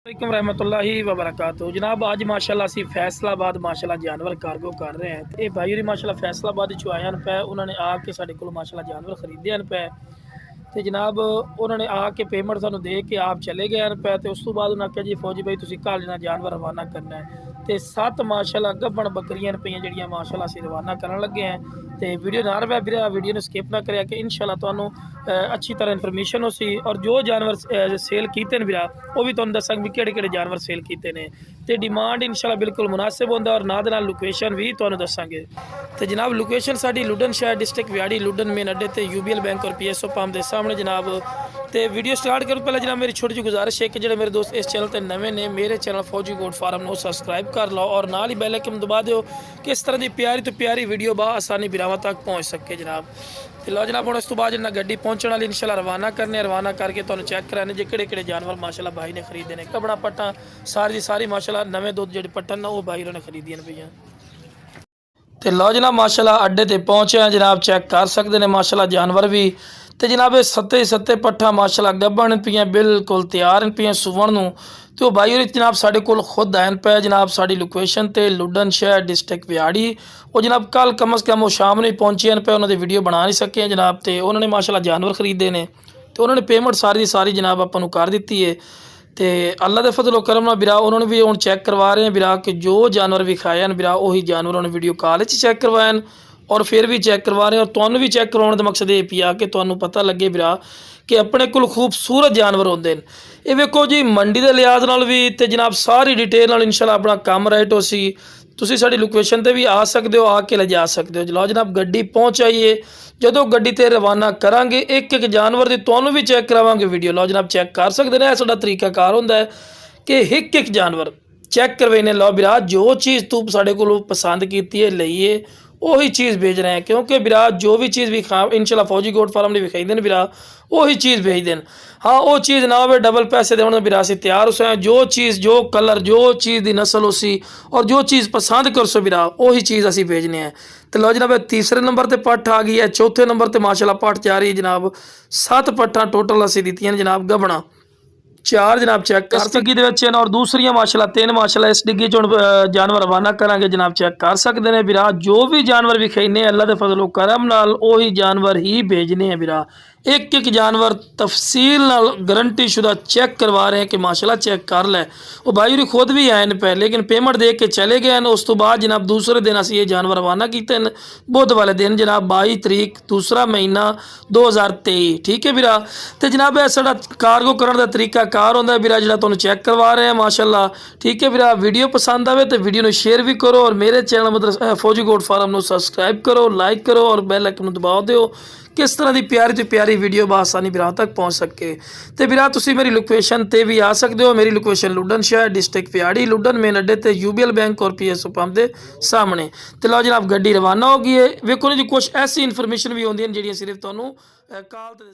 वालेकुम रहमतुल्लाहि वबरकातुहू। जनाब आज माशाल्लाह असी फैसलाबाद माशाल्लाह जानवर कार्गो कर रहे हैं। तो ये भाई होरी माशाल्लाह फैसलाबाद चो आए हैं पे, उन्होंने आके साढ़े को माशाल्लाह जानवर खरीदे हैं पे। तो जनाब उन्होंने आके पेमेंट सानू दे के आप चले गए हैं पे। तो उस तो बाद उन्होंने आख्या जी फौजी भाई तुसीं कल इन्हां जानवर रवाना करना है। तो 7 माशाल्लाह गब्बन बकरियां पईयां जड़ियां माशाल्लाह असीं रवाना करन लगे हैं। तो वीडियो नाल वे वीडियो ने स्किप ना करिया कि इंशाल्लाह तुहानू अच्छी तरह इन्फॉर्मेशन हो सी। और जो जानवर सेल कीते ने वीरा वो भी तुहानू दसांगे भी किहड़े किहड़े जानवर सेल कीते ने। तो डिमांड इंशाल्लाह बिल्कुल मुनासिब होंदा और नाल दे नाल लोकेशन भी तुहानू दसांगे। तो जनाब लोकेशन साडी लुडन शहर डिस्ट्रिक्ट व्याड़ी लुडन मेन अड्डे ते यूबीएल बैंक और पीएसओ पंप के सामने जनाब। तो वीडियो स्टार्ट करूँ पहले जनाब मेरी छोटी जी गुजारिश है कि जो मेरे दोस्त इस चैनल पर नवे ने मेरे चैनल फौजी गोट फार्म को सबसक्राइब कर लो और नाल ही बैल आइकन दबा दो कि इस तरह की प्यारी तो प्यारी वीडियो आसानी बिरावां तक पहुँच सके जनाब। तो लो जनाब हम इस तो बाद जिन्ना गड्डी पहुँचने वाली इंशाल्लाह रवाना करने रवाना करके तुहानू चैक कराने जे किहड़े किहड़े जानवर माशाल्लाह भाई ने खरीदे ने। कबड़ा पट्टा सारी दी सारी माशाल्लाह नवे दुध जिहड़े पट्टन वो भाई ने खरीदियां पईयां। तो लो जनाब माशाल्लाह अड्डे ते पहुँचे हैं जनाब, चेक कर सकते हैं माशाल्लाह जानवर भी। तो जनाब ये सत्ते सत्ते पट्ठा माशाल्लाह गब्बन पियाँ बिल्कुल तैयार पियाँ सुवन नूं। तो भाई होरी जनाब साढ़े कोल खुद आए पे जनाब साड़ी लोकेशन ते लुडन शहर डिस्ट्रिक्ट व्याड़ी। वो जनाब कल कम अज़ कम वो शाम नहीं पहुँचे पे, उन्होंने वीडियो बना नहीं सके जनाब। तो उन्होंने माशाल्लाह जानवर खरीदे ने तो उन्होंने पेमेंट सारी सारी जनाब आपां नूं कर दी है। तो अल्लाह के फजलो करम नाल बिरा उन्होंने भी हुण चेक करवा रहे हैं बिरा कि जो जानवर विखाए हैं बिरा उही जानवर उन्होंने वीडियो कॉल चेक करवाए हैं और फिर भी चेक करवा रहे हैं। और तुहानू भी चेक करवाने का मकसद ये पिया कि तुहानू पता लगे बिरा कि अपने कोल खूबसूरत जानवर होंदे ने। ये वेखो जी मंडी के लिहाज नाल भी ते जनाब सारी डिटेल नाल इंशाल्लाह अपना काम राइट हो सी। तुसीं साडी लोकेशन ते भी आ सकते हो, आके ले जा सकते हो। लो जनाब गड्डी पहुँच आइए, जो गड्डी ते रवाना करांगे एक एक जानवर की तुहानू भी चेक करावांगे वीडियो। लो जनाब चेक कर सकते हैं, साडा तरीकाकार होंदा है कि एक एक जानवर चेक करवाने। लो बिरा जो चीज़ तू साढ़े को पसंद की है लईए वही चीज़ भेज रहे हैं, क्योंकि बिरा जो भी चीज़ विखा इंशाल्लाह फौजी गोट फार्म ने विखाई देन बिरा वही चीज़ भेज देन। हाँ वो चीज़ ना हो डबल पैसे देने बिरा से तैयार हो सो। जो चीज़ जो कलर जो चीज़ की नस्ल हो सी और जो चीज़ पसंद कर सो बिरा वही चीज़ असी भेजने हैं। तो लो जनाब तीसरे नंबर पर पट्ठ आ गई है, चौथे नंबर पर माशाल्लाह पट्ठ जा रही है जनाब। 7 पट्ठा टोटल असी दित्तियां जनाब गबना 4 जनाब चेक कर डिग्गी दे और दूसरियां माशाल्लाह 3 माशाल्लाह इस डिग्गी चो जानवर रवाना करांगे जनाब। चेक कर सकते हैं बिरा जो भी जानवर विखाईने अल्लाह के फजलो करम नाल वही जानवर ही भेजने हैं बिरा। एक एक जानवर तफसील नाल गारंटी शुदा चेक करवा रहे हैं कि माशाल्लाह चेक कर लै। वो भाई होरी खुद भी आए पे लेकिन पेमेंट दे के चले गए हैं। उस तो बाद जनाब दूसरे दिन असी ये जानवर रवाना किए बुध वाले दिन जनाब 22 तरीक दूसरा महीना 2023। ठीक है बिरा। तो जनाब यह साडा कार्गो करने का तरीका कार होंदा है बिरा जिहड़ा तुहानू चेक करवा रहे हैं माशाल्लाह। ठीक है बिरा, वीडियो पसंद आवे तो वीडियो को शेयर भी करो और मेरे चैनल मतलब फौजी गोट फार्म को सबसक्राइब करो, लाइक करो और बैल आइकन दबाओ दो किस तरह की प्यारी तो प्यारी वीडियो आसानी बिरा तक पहुँच सके। तो बिरा तुसीं मेरी लोकेशन ते भी आ सकते हो। मेरी लोकेशन लुडन शहर डिस्ट्रिक्ट व्याड़ी लुडन मेन अड्डे ते यूबीएल बैंक और पीएसओ पंप के सामने। तो लो जनाब गड्डी रवाना हो गई है। वेखो जी कुछ ऐसी इन्फॉर्मेशन भी होंदी जिहड़ियां सिर्फ तुहानू कॉल ते